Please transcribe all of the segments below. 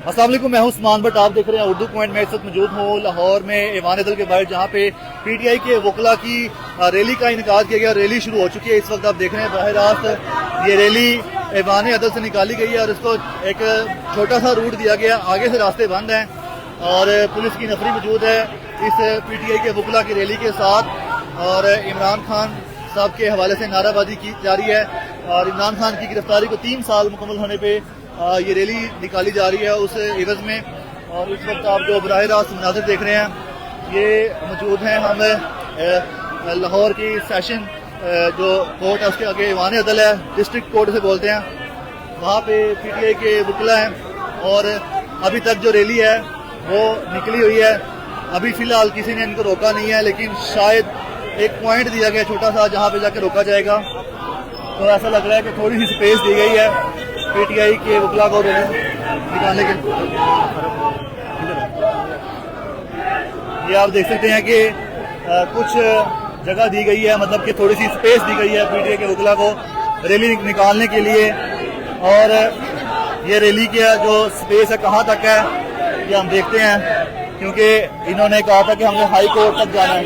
अस्सलाम वालेकुम, मैं हूं उस्मान बट आप देख रहे हैं उर्दू पॉइंट में। इस वक्त मौजूद हूं लाहौर में ईवान अदल के बाहर, जहां पे पीटीआई के वकला की रैली का इनेकाद किया गया। रैली शुरू हो चुकी है। इस वक्त आप देख रहे हैं बराह रास्त ये रैली ईवान अदल से निकाली गई है और इसको एक छोटा सा रूट दिया गया। आगे से रास्ते बंद हैं और पुलिस की नफरी मौजूद है इस पीटीआई के वकला की रैली के साथ। और इमरान खान साहब के हवाले से नाराबाजी की जा रही है और इमरान खान की गिरफ्तारी को 3 साल मुकम्मल होने पर ये रैली निकाली जा रही है उस एवज में। और इस वक्त आप जो बराह रास्त मनाज़िर देख रहे हैं, ये मौजूद हैं हम लाहौर की सेशन जो कोर्ट है उसके आगे ईवान अदल है, डिस्ट्रिक्ट कोर्ट से बोलते हैं, वहाँ पे पीटीआई के वकला हैं। और अभी तक जो रैली है वो निकली हुई है। अभी फिलहाल किसी ने इनको रोका नहीं है, लेकिन शायद एक पॉइंट दिया गया छोटा सा जहाँ पे जाके रोका जाएगा। तो ऐसा लग रहा है कि थोड़ी सी स्पेस दी गई है पीटीआई के वकला को निकालने के। ये आप देख सकते हैं कि कुछ जगह दी गई है, मतलब कि थोड़ी सी स्पेस दी गई है पीटीआई के वकला को रैली निकालने के लिए। और ये रैली का जो स्पेस है कहाँ तक है ये हम देखते हैं, क्योंकि इन्होंने कहा था कि हमें हाई कोर्ट तक जाना है।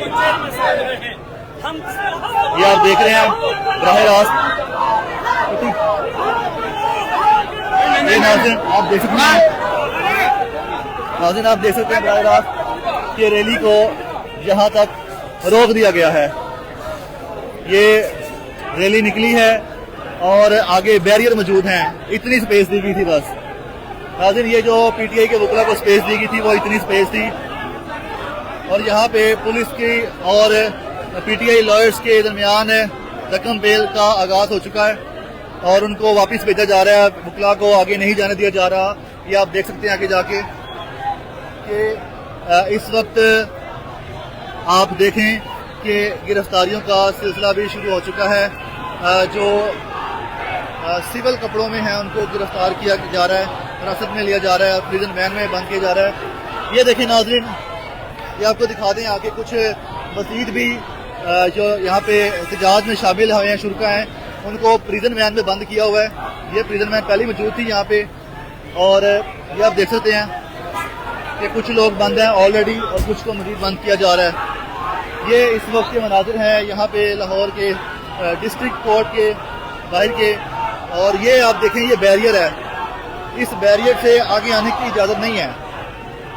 ये आप देख रहे हैं बराह रास्त ये नाज़रीन आप देख सकते हैं, आप देख सकते हैं बराह रास्त कि रैली को यहाँ तक रोक दिया गया है। ये रैली निकली है और आगे बैरियर मौजूद हैं। इतनी स्पेस दी गई थी बस। नाज़रीन ये जो पीटीआई के वकला को स्पेस दी गई थी वो इतनी स्पेस थी। और यहाँ पे पुलिस की और पीटीआई लॉयर्स के दरमियान रकम बेल का आगाज हो चुका है और उनको वापस भेजा जा रहा है। वकला को आगे नहीं जाने दिया जा रहा। ये आप देख सकते हैं आगे जाके कि इस वक्त आप देखें कि गिरफ्तारियों का सिलसिला भी शुरू हो चुका है। जो सिविल कपड़ों में हैं उनको गिरफ्तार किया जा रहा है, हिरासत में लिया जा रहा है, प्रिजन वैन में बंद किया जा रहा है। ये देखें नाज़रीन, ये आपको दिखा दें आगे कुछ मज़ीद भी जो यहाँ पे एहतजाज में शामिल हुए हैं शुरा हैं, उनको प्रिजन वैन में बंद किया हुआ है। ये प्रिजन वैन पहले मौजूद थी यहाँ पे और ये आप देख सकते हैं कि कुछ लोग बंद हैं ऑलरेडी और कुछ को मज़ीद बंद किया जा रहा है। ये इस वक्त के मनाज़िर हैं यहाँ पे लाहौर के डिस्ट्रिक्ट कोर्ट के बाहर के। और ये आप देखें ये बैरियर है, इस बैरियर से आगे आने की इजाज़त नहीं है।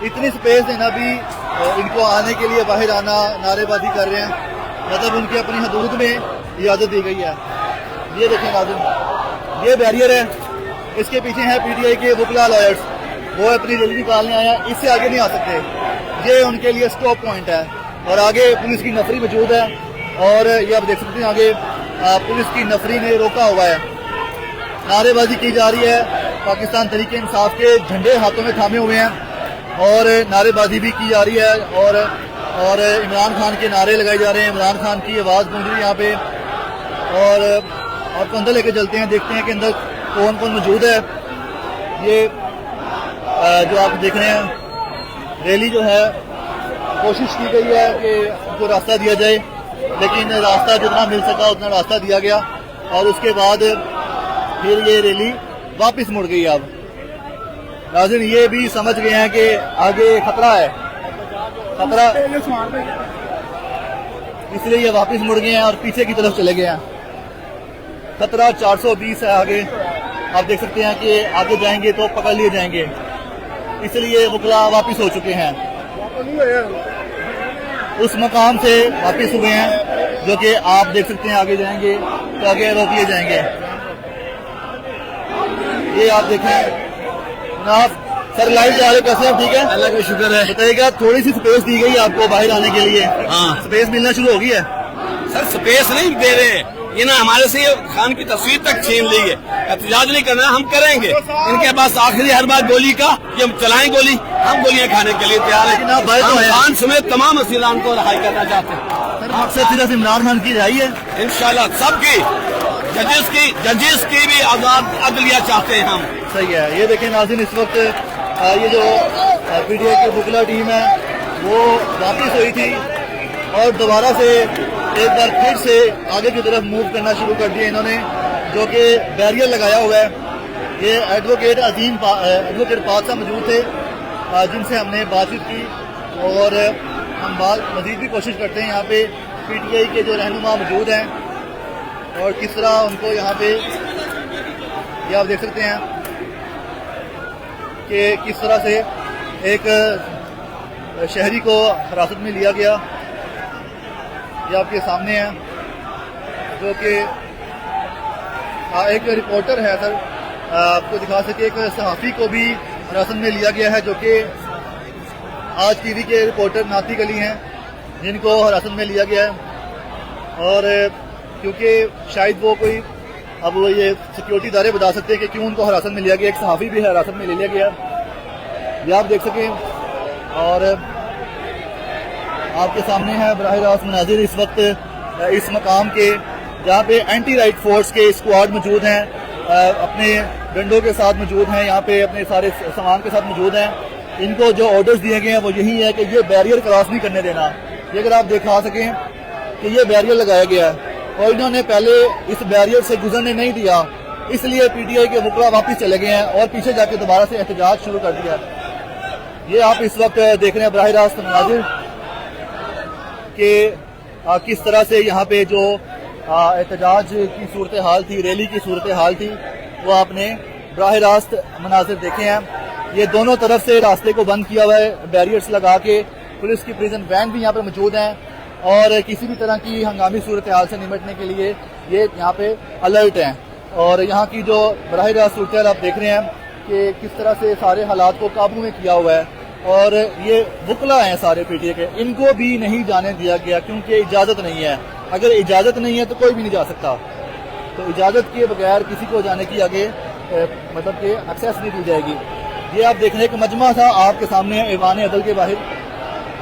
इतनी स्पेस देना भी इनको आने के लिए बाहर आना नारेबाजी कर रहे हैं, मतलब उनकी अपनी हदूद में इजाज़त दी गई है। ये देखें नाज़रीन ये बैरियर है, इसके पीछे है पीटीआई के वकला लॉयर्स, वो अपनी रैली निकालने आया, इससे आगे नहीं आ सकते। ये उनके लिए स्टॉप पॉइंट है और आगे पुलिस की नफरी मौजूद है। और ये आप देख सकते हैं आगे पुलिस की नफरी ने रोका हुआ है, नारेबाजी की जा रही है। पाकिस्तान तहरीक इंसाफ के झंडे हाथों में थामे हुए हैं और नारेबाजी भी की जा रही है और इमरान खान के नारे लगाए जा रहे हैं। इमरान खान की आवाज़ गूंज रही है यहाँ पे। और आपको अंदर लेके चलते हैं, देखते हैं कि अंदर कौन कौन मौजूद है। ये जो आप देख रहे हैं रैली जो है, कोशिश की गई है कि उनको रास्ता दिया जाए, लेकिन रास्ता जितना मिल सका उतना रास्ता दिया गया और उसके बाद फिर ये रैली वापस मुड़ गई। अब नाज़रीन ये भी समझ गए हैं कि आगे खतरा है, खतरा, इसलिए ये वापस मुड़ गए हैं और पीछे की तरफ चले गए हैं। खतरा 420 है आगे, आप देख सकते हैं कि आगे जाएंगे तो पकड़ लिए जाएंगे, इसलिए वकला वापस हो चुके हैं, उस मकाम से वापस हुए हैं जो कि आप देख सकते हैं। आगे जाएंगे तो आगे रोक लिए जाएंगे। ये आप देखें जनाब, सर लाइव जा रहे कैसे हैं? ठीक है, अल्लाह का शुक्र है। बताइएगा, थोड़ी सी स्पेस दी गई आपको बाहर आने के लिए? हाँ, स्पेस मिलना शुरू हो गई है। सर स्पेस नहीं दे रहे, ये ना हमारे से खान की तस्वीर तक छीन ली है। एहतजाज नहीं करना, हम करेंगे। इनके पास आखिरी हर बार गोली का, ये हम चलाएं गोली, हम गोलियां खाने के लिए तैयार हैं। हम खान समेत तमाम असीलान को रिहाई करना चाहते हैं। सर मकसद सिर्फ इमरान खान की रिहाई है? इंशाल्लाह सबकी, जजेस की भी आजाद अदलिया चाहते हैं हम। सही है। ये देखें नाज़रीन, इस वक्त ये जो पीटीआई की वकला टीम है वो वापस हुई थी और दोबारा से एक बार फिर से आगे की तरफ मूव करना शुरू कर दिया इन्होंने, जो कि बैरियर लगाया हुआ है। ये एडवोकेट एडवोकेट पाक साहब मौजूद थे जिनसे हमने बातचीत की और हम मज़ीद भी कोशिश करते हैं यहाँ पे PTI के जो रहनुमा मौजूद हैं और किस तरह उनको यहाँ पे ये आप देख सकते हैं कि किस तरह से एक शहरी को हिरासत में लिया गया। ये आपके सामने है जो कि एक रिपोर्टर है सर, आपको दिखा सके, एक सहाफ़ी को भी हिरासत में लिया गया है जो कि आज TV के रिपोर्टर नातिक अली हैं जिनको हिरासत में लिया गया है। और क्योंकि शायद वो कोई अब वो ये सिक्योरिटी इदारे बता सकते हैं कि क्यों उनको हिरासत में लिया गया, एक सहाफ़ी भी हिरासत में ले लिया गया, ये आप देख सकें। और आपके सामने है बराह रास्त मनाजिर इस वक्त इस मकाम के जहाँ पे एंटी राइट फोर्स के स्क्वाड मौजूद हैं, अपने डंडों के साथ मौजूद हैं, यहाँ पे अपने सारे सामान के साथ मौजूद हैं। इनको जो ऑर्डर्स दिए गए हैं वो यही है कि ये बैरियर क्रॉस नहीं करने देना। ये अगर आप दिखा सकें कि ये बैरियर लगाया गया है और इन्होंने पहले इस बैरियर से गुजरने नहीं दिया, इसलिए PTI के वकला वापस चले गए हैं और पीछे जाके दोबारा से एहतजाज शुरू कर दिया। ये आप इस वक्त देख रहे हैं बराह रास्त मनाजिर कि किस तरह से यहाँ पे जो एहतजाज की सूरत हाल थी, रैली की सूरत हाल थी, वो आपने बराह रास्त मनाजिर देखे हैं। ये दोनों तरफ से रास्ते को बंद किया हुआ है बैरियर्स लगा के, पुलिस की प्रिजन वैन भी यहाँ पे मौजूद हैं और किसी भी तरह की हंगामी सूरत हाल से निपटने के लिए ये यहाँ पे अलर्ट हैं। और यहाँ की जो बराह रास्त सूरत हाल आप देख रहे हैं कि किस तरह से सारे हालात को काबू में किया हुआ है। और ये वकला हैं सारे PTI के, इनको भी नहीं जाने दिया गया क्योंकि इजाज़त नहीं है। अगर इजाज़त नहीं है तो कोई भी नहीं जा सकता, तो इजाज़त के बगैर किसी को जाने की आगे मतलब कि एक्सेस नहीं दी जाएगी। ये आप देख रहे हैं कि मजमा था आपके सामने ऐवान अदल के बाहर,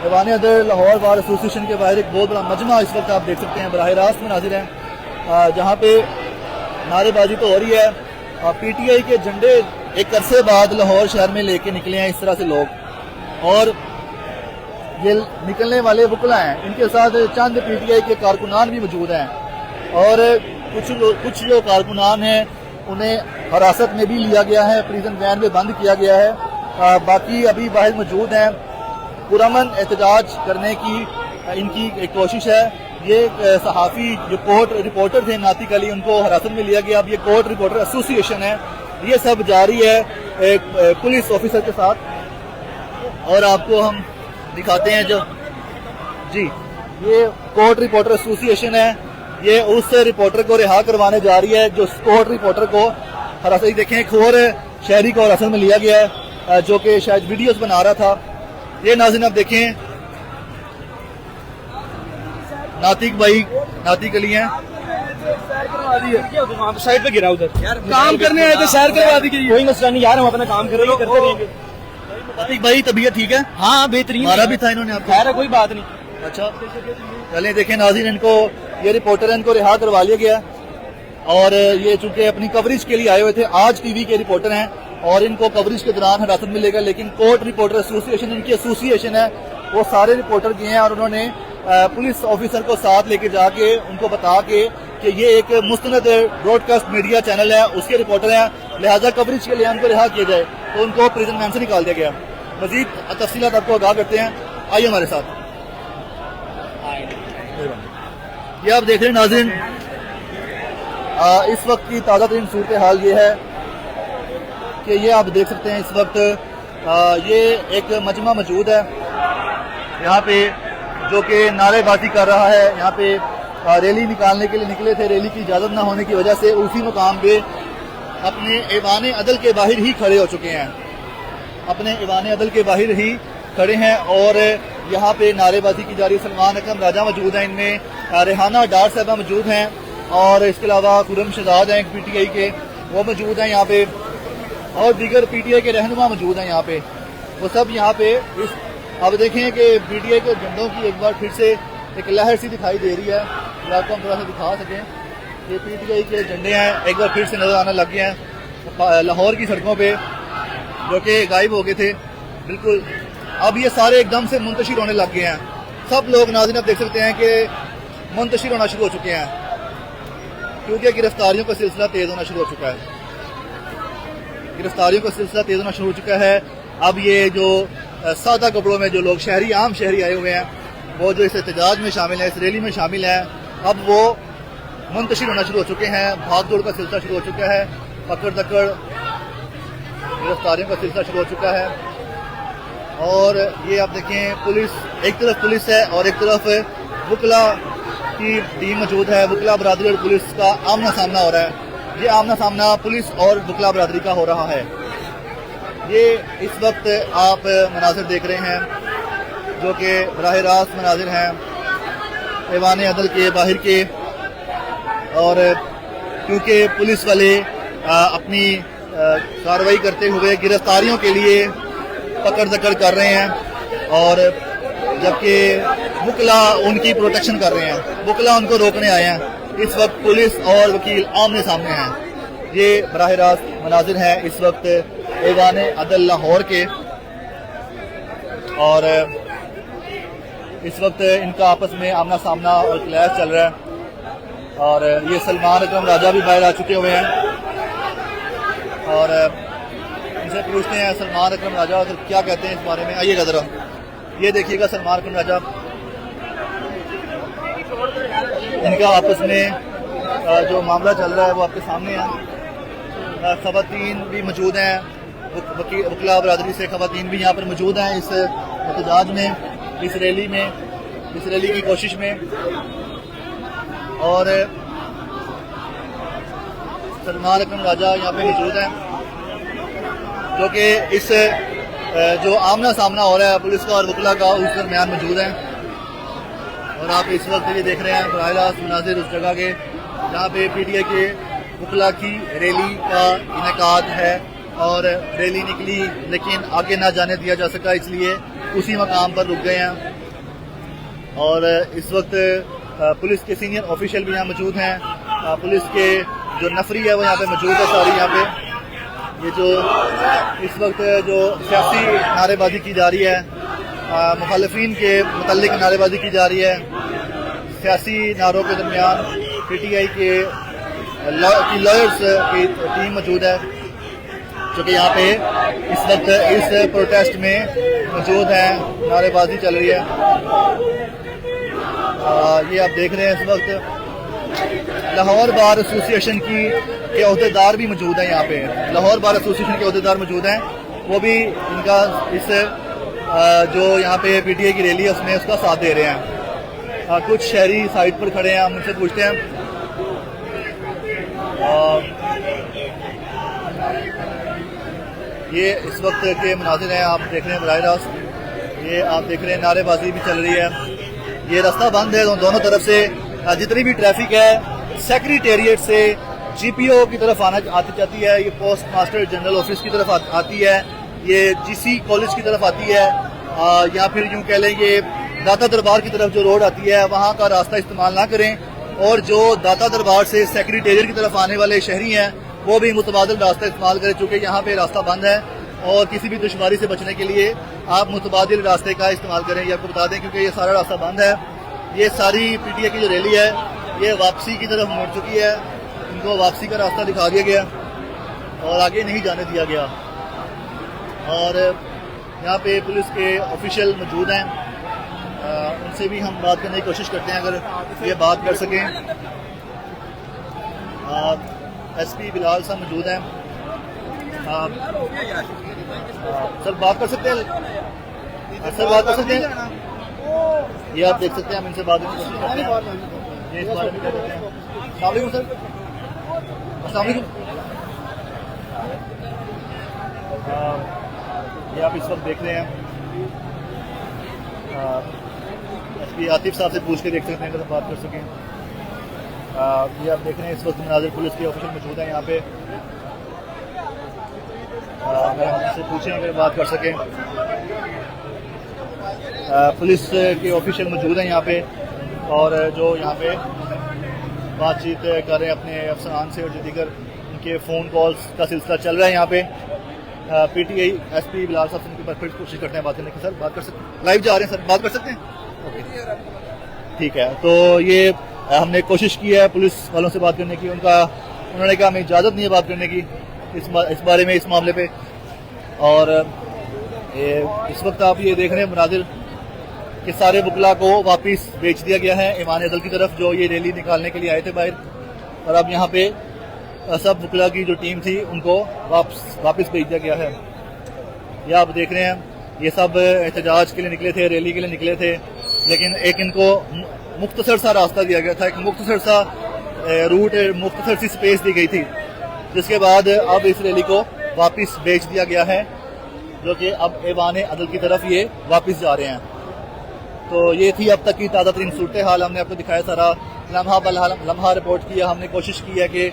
ऐवान अदल लाहौर बार एसोसिएशन के बाहर एक बहुत बड़ा मजमा इस वक्त आप देख सकते हैं बराह रास्त मनाजिर हैं जहाँ पे नारेबाजी तो हो रही है। PTI के झंडे एक अरसे बाद लाहौर शहर में लेके निकले हैं इस तरह से लोग, और ये निकलने वाले वकला हैं, इनके साथ चंद PTI के कारकुनान भी मौजूद हैं और कुछ जो कारकुनान हैं उन्हें हिरासत में भी लिया गया है, प्रिजन वैन में बंद किया गया है। बाकी अभी बाहर मौजूद हैं। पुरअमन एहतजाज करने की इनकी एक कोशिश है। ये सहाफ़ी जो रिपोर्टर थे नातिक अली, उनको हिरासत में लिया गया। अब ये कोर्ट रिपोर्टर एसोसिएशन है, ये सब जारी है एक पुलिस ऑफिसर के साथ। और आपको हम दिखाते हैं जो जी ये कोर्ट रिपोर्टर एसोसिएशन है, ये उस रिपोर्टर को रिहा करवाने जा रही है जो कोर्ट रिपोर्टर को हिरासत, देखें एक और शहरी को हिरासत में लिया गया है जो कि शायद वीडियोस बना रहा था। ये नाज़रीन आप देखें नातिक भाई नातिक अली हैं, साइड पे गिरा उधर यार, काम करने आए थे, सैर करवा दी गई। कोई मसला नहीं यार, हम अपना काम करते रहेंगे। नातिक भाई तबीयत ठीक है? हाँ बेहतरीन, मारा भी था इन्होंने आपको? खैर कोई बात नहीं। अच्छा चले देखें नाज़रीन, इनको ये रिपोर्टर है, इनको रिहा करवा लिया गया और ये चूंकि अपनी कवरेज के लिए आए हुए थे, आज TV के रिपोर्टर हैं और इनको कवरेज के दौरान हिरासत मिलेगा। लेकिन कोर्ट रिपोर्टर एसोसिएशन, इनकी एसोसिएशन है, वो सारे रिपोर्टर गए हैं और उन्होंने पुलिस ऑफिसर को साथ लेके जाके उनको बता के कि ये एक मुस्तनद ब्रॉडकास्ट मीडिया चैनल है, उसके रिपोर्टर हैं, लिहाजा कवरेज के लिए उनको रिहा किया जाए, तो उनको प्रिजन वैन से निकाल दिया गया। मजीद तफसीलात आपको आगाह करते हैं, आइए हमारे साथ। ये आप देख रहे हैं नाज़रीन, इस वक्त की ताज़ा तरीन सूरत हाल ये है कि ये आप देख सकते हैं इस वक्त ये एक मजमा मौजूद है यहाँ पे जो कि नारेबाजी कर रहा है। यहाँ पे रैली निकालने के लिए निकले थे, रैली की इजाज़त न होने की वजह से उसी मुकाम पे अपने ऐवान अदल के बाहर ही खड़े हो चुके हैं, अपने ऐवान अदल के बाहर ही खड़े हैं और यहाँ पे नारेबाजी की जा रही है। सलमान अकरम राजा मौजूद हैं, इनमें रेहाना डार साहबा मौजूद हैं और इसके अलावा खुरम शहजाद हैं PTI के, वो मौजूद हैं यहाँ पे, और दीगर PTI के रहनुमा मौजूद हैं यहाँ पे, वो सब यहाँ पे अब देखें कि PTI के झंडों की एक बार फिर से एक लहर सी दिखाई दे रही है। आपको हम थोड़ा सा दिखा सकें, ये PTI के झंडे हैं, एक बार फिर से नजर आने लग गए हैं लाहौर की सड़कों पे, जो कि गायब हो गए थे बिल्कुल। अब ये सारे एकदम से मुंतशिर होने लग गए हैं, सब लोग नाज़रीन आप देख सकते हैं कि मुंतशिर होना शुरू हो चुके हैं क्योंकि गिरफ्तारियों का सिलसिला तेज होना शुरू हो चुका है। गिरफ्तारियों का सिलसिला तेज होना शुरू हो चुका है। अब ये जो सादा कपड़ों में जो लोग आम शहरी आए हुए हैं, वो जो इस एहतजाज में शामिल है, इस रैली में शामिल हैं, अब वो मुंतशिर होना शुरू हो चुके हैं। भाग दौड़ का सिलसिला शुरू हो चुका है, पकड़ दकड़ गिरफ्तारियों का सिलसिला शुरू हो चुका है। और ये आप देखें, पुलिस, एक तरफ पुलिस है और एक तरफ वकला की टीम मौजूद है। वकला बरादरी और पुलिस का आमना सामना हो रहा है। ये आमना सामना पुलिस और वकला बरादरी का हो रहा है। ये इस वक्त आप मनाजिर देख रहे हैं जो कि बराह रास्त मनाजिर हैं ऐवान अदल के बाहर के। और क्योंकि पुलिस वाले अपनी कार्रवाई करते हुए गिरफ्तारियों के लिए पकड़ दकड़ कर रहे हैं, और जबकि वकला उनकी प्रोटेक्शन कर रहे हैं, वकला उनको रोकने आए हैं। इस वक्त पुलिस और वकील आमने सामने हैं। ये बराह रास्त मनाजिर हैं इस वक्त ऐवान अदल लाहौर के, और इस वक्त इनका आपस में आमना सामना और क्लैश चल रहा है। और ये सलमान अकरम राजा भी बाहर आ चुके हुए हैं, और इनसे पूछते हैं सलमान अकरम राजा क्या कहते हैं इस बारे में। आइएगा जरा, ये देखिएगा सलमान अकरम राजा, इनका आपस में जो मामला चल रहा है वो आपके सामने है। खवातीन भी मौजूद हैं, वकला बरादरी से खवातीन भी यहाँ पर मौजूद हैं इस एहतजाज में, इस रैली में, इस रैली की कोशिश में। और सलमान अकरम राजा यहाँ पे मौजूद हैं जो कि इस जो आमना सामना हो रहा है पुलिस का और वकला का, उस दरमियान मौजूद हैं। और आप इस वक्त ये देख रहे हैं बराह रास्त मनाजिर उस जगह के जहाँ पे PTI के वकला की रैली का इनेकाद है, और रैली निकली लेकिन आगे ना जाने दिया जा सका, इसलिए उसी मकाम पर रुक गए हैं। और इस वक्त पुलिस के सीनियर ऑफिशियल भी यहाँ मौजूद हैं, पुलिस के जो नफरी है वो यहाँ पे मौजूद है सारी। यहाँ पे ये जो इस वक्त जो सियासी नारेबाजी की जा रही है, मुखालिफिन के मुतल्लिक नारेबाजी की जा रही है, सियासी नारों के दरमियान PTI के लॉयर्स की टीम मौजूद है जो कि यहाँ पे इस वक्त इस प्रोटेस्ट में मौजूद है, नारेबाजी चल रही है। ये आप देख रहे हैं इस वक्त लाहौर बार एसोसिएशन के अहदेदार भी मौजूद हैं यहाँ पे, लाहौर बार एसोसिएशन के अहदेदार मौजूद हैं, वो भी इनका इस जो यहाँ पे PTI की रैली है उसमें उसका साथ दे रहे हैं। कुछ शहरी साइड पर खड़े हैं, हम उनसे पूछते हैं। ये इस वक्त के मनाजिर हैं, आप देख रहे हैं बराह रास्त, ये आप देख रहे हैं नारेबाजी भी चल रही है। ये रास्ता बंद है दोनों तरफ से, जितनी भी ट्रैफिक है सेक्रेटेरिएट से GPO की तरफ आती जाती है, ये पोस्ट मास्टर जनरल ऑफिस की तरफ आती है, ये GC कॉलेज की तरफ आती है, या फिर यूँ कह लें ये दाता दरबार की तरफ जो रोड आती है वहाँ का रास्ता इस्तेमाल ना करें। और जो दाता दरबार से सेक्रेटेरिएट की तरफ आने वाले शहरी हैं वो भी मुतबादिल रास्ता इस्तेमाल करें, चूँकि यहाँ पे रास्ता बंद है। और किसी भी दुश्वारी से बचने के लिए आप मुतबादिल रास्ते का इस्तेमाल करें। ये आपको बता दें क्योंकि ये सारा रास्ता बंद है। ये सारी PTI की जो रैली है ये वापसी की तरफ मुड़ चुकी है, इनको वापसी का रास्ता दिखा दिया गया और आगे नहीं जाने दिया गया। और यहाँ पे पुलिस के ऑफिशियल मौजूद हैं, उनसे भी हम बात करने की कोशिश करते हैं अगर ये बात कर सकें। SP बिलाल साहब मौजूद हैं, सर बात कर सकते हैं, सर बात कर सकते हैं, ये आप देख सकते हैं, हम इनसे बात करने की कोशिश करते हैं। ये इस बारे में क्या कहते हैं? अस्सलाम वालेकुम सर। अस्सलाम वालेकुम। ये आप इस वक्त देख रहे हैं, SP आतिफ साहब से पूछ के देख सकते हैं अगर बात कर सकें। ये आप देख रहे हैं इस वक्त मनाजिर पुलिस के ऑफिशियल मौजूद हैं यहाँ पे, अगर हम इससे पूछें अगर बात कर सकें। पुलिस के ऑफिशियल मौजूद हैं यहाँ पे और जो यहाँ पे बातचीत कर रहे हैं अपने अफसरान से और जो दीगर उनके फ़ोन कॉल्स का सिलसिला चल रहा है यहाँ पे। PTI SP बिलाल साहब से उनके पास फिर कोशिश करते हैं बात करने की। सर बात कर सकते हैं, लाइव जा रहे हैं सर, बात कर सकते हैं? ओके ठीक है। तो ये हमने कोशिश की है पुलिस वालों से बात करने की, उन्होंने कहा हमें इजाज़त नहीं है बात करने की, इस बारे में, इस मामले पे। और इस वक्त आप ये देख रहे हैं मनाजिर कि सारे वकला को वापस भेज दिया गया है ईवान अदल की तरफ, जो ये रैली निकालने के लिए आए थे बाहर। और अब यहाँ पे सब वकला की जो टीम थी उनको वापस भेज दिया गया है। ये आप देख रहे हैं, ये सब एहतजाज के लिए निकले थे, रैली के लिए निकले थे, लेकिन एक इनको मुख्तसर सा रास्ता दिया गया था, एक मुख्तसर सा रूट, मुख्तसर सी स्पेस दी गई थी, जिसके बाद अब इस रैली को वापस भेज दिया गया है, जो कि अब ईवान अदल की तरफ ये वापस जा रहे हैं। तो ये थी अब तक की ताज़ा तरीन सूरत हाल। हमने आपको दिखाया सारा लम्हा लम्हा रिपोर्ट किया। हमने कोशिश की है कि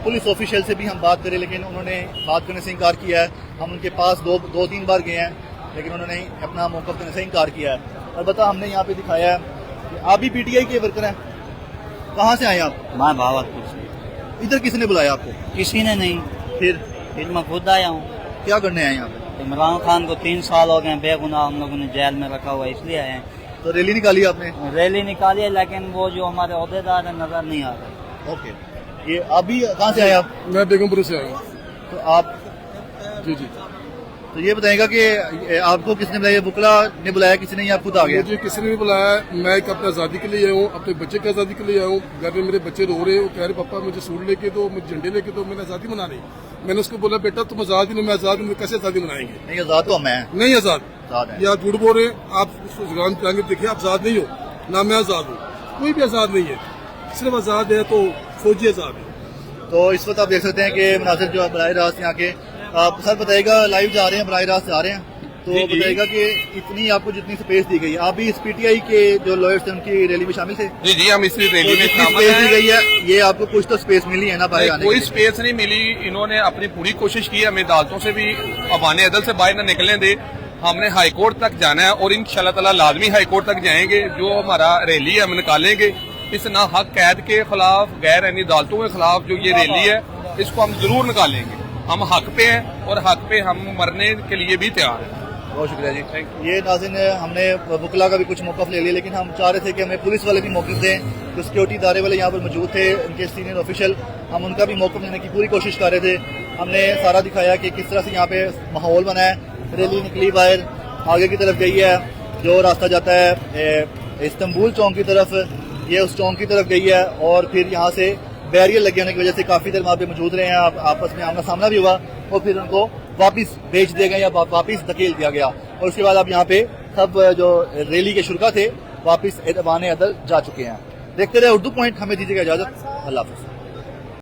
पुलिस ऑफिशियल से भी हम बात करें, लेकिन उन्होंने बात करने से इनकार किया है। हम उनके पास दो तीन बार गए हैं, लेकिन उन्होंने अपना मौक़िफ़ देने से इनकार किया है। अलबत्ता हमने यहाँ पे दिखाया है कि आप भी PTI के वर्कर हैं। कहाँ से आए आप? मैं भावलपुर से। इधर किसने बुलाया आपको? किसी ने नहीं, फिर मैं खुद आया हूँ। क्या करने आए यहाँ पे? इमरान खान को 3 साल हो गए बेगुनाह हम लोगों ने जेल में रखा हुआ है, इसलिए आए हैं। तो रैली निकाली आपने? रैली निकाली है, लेकिन वो जो हमारे अहदेदार है नजर नहीं आ रहे। ओके, ये अभी कहाँ से आए आप? मैं बेगमपुर से आया हूँ। तो आप जी जी। तो ये बताएगा कि आपको किसने बुलाया? वकला ने बुलाया, किसी ने, या आप खुद आ गए? मुझे किसी ने भी बुलाया। मैं एक अपने आज़ादी के लिए आया हूँ, अपने बच्चे की आज़ादी के लिए आया हूँ। घर में मेरे बच्चे रो रहे हैं, वो कह रहे पापा मुझे सूट लेके दो, मुझे झंडे लेके दो, मैंने आज़ादी मना रही। मैंने उसको बोला बेटा तुम आज़ाद ही नहीं, मैं आज़ाद हूँ, कैसे आज़ादी मनाएंगे? नहीं, आजाद तो मैं नहीं आज़ाद है। या झूठ बोल रहे हैं आप। जुबान पे आगे देखिए, आप आज़ाद नहीं हो ना, मैं आज़ाद हूँ। कोई भी आज़ाद नहीं है, सिर्फ आज़ाद है तो फौजी आज़ाद है। तो इस वक्त आप देख सकते हैं कि मुनासिर जो बराह रास्त यहाँ के, आप सर बताइएगा, लाइव जा रहे हैं, बराह रास्त जा रहे हैं, तो बताइएगा कि इतनी आपको जितनी स्पेस दी गई है, आप भी इस PTI के जो लॉयर्स थे उनकी रैली में शामिल थे? जी जी, हम इस रैली में शामिल स्पेस दी हैं। गई है, ये आपको कुछ तो स्पेस मिली है ना बाहर आने कोई के लिए? स्पेस नहीं मिली। इन्होंने अपनी पूरी कोशिश की, हमें अदालतों से भी ईवान अदल से बाहर न निकलने दे। हमने हाई कोर्ट तक जाना है और इंशाल्लाह ताला लाजमी हाई कोर्ट तक जाएंगे। जो हमारा रैली है हम निकालेंगे। इस ना हक कैद के खिलाफ, गैर आईनी अदालतों के खिलाफ जो ये रैली है, इसको हम जरूर निकालेंगे। हम हक पे हैं और हक पे हम मरने के लिए भी तैयार हैं। बहुत शुक्रिया जी। ये नाज़रीन, हमने वकला का भी कुछ मौक़िफ़ ले लिया, लेकिन हम चाह रहे थे कि हमें पुलिस वाले भी मौक़िफ़ दें। जो सिक्योरिटी इदारे वाले यहाँ पर मौजूद थे, उनके सीनियर ऑफिशियल, हम उनका भी मौक़िफ़ लेने की पूरी कोशिश कर रहे थे। हमने सारा दिखाया कि किस तरह से यहाँ पे माहौल बना है। रैली निकली बाहर, आगे की तरफ गई है, जो रास्ता जाता है इस्तांबुल चौक की तरफ, ये उस चौक की तरफ गई है। और फिर यहाँ से बैरियर लगे होने की वजह से काफ़ी देर वहाँ पे मौजूद रहे हैं, आपस में आमना सामना भी हुआ, और फिर उनको वापस भेज दिया गया या वापस धकेल दिया गया। और उसके बाद अब यहाँ पे सब जो रैली के शुरा थे वापस ईवान अदल जा चुके हैं। देखते रहे उर्दू पॉइंट, हमें दीजिएगा इजाज़त। अल्लाह हाफ़िज़।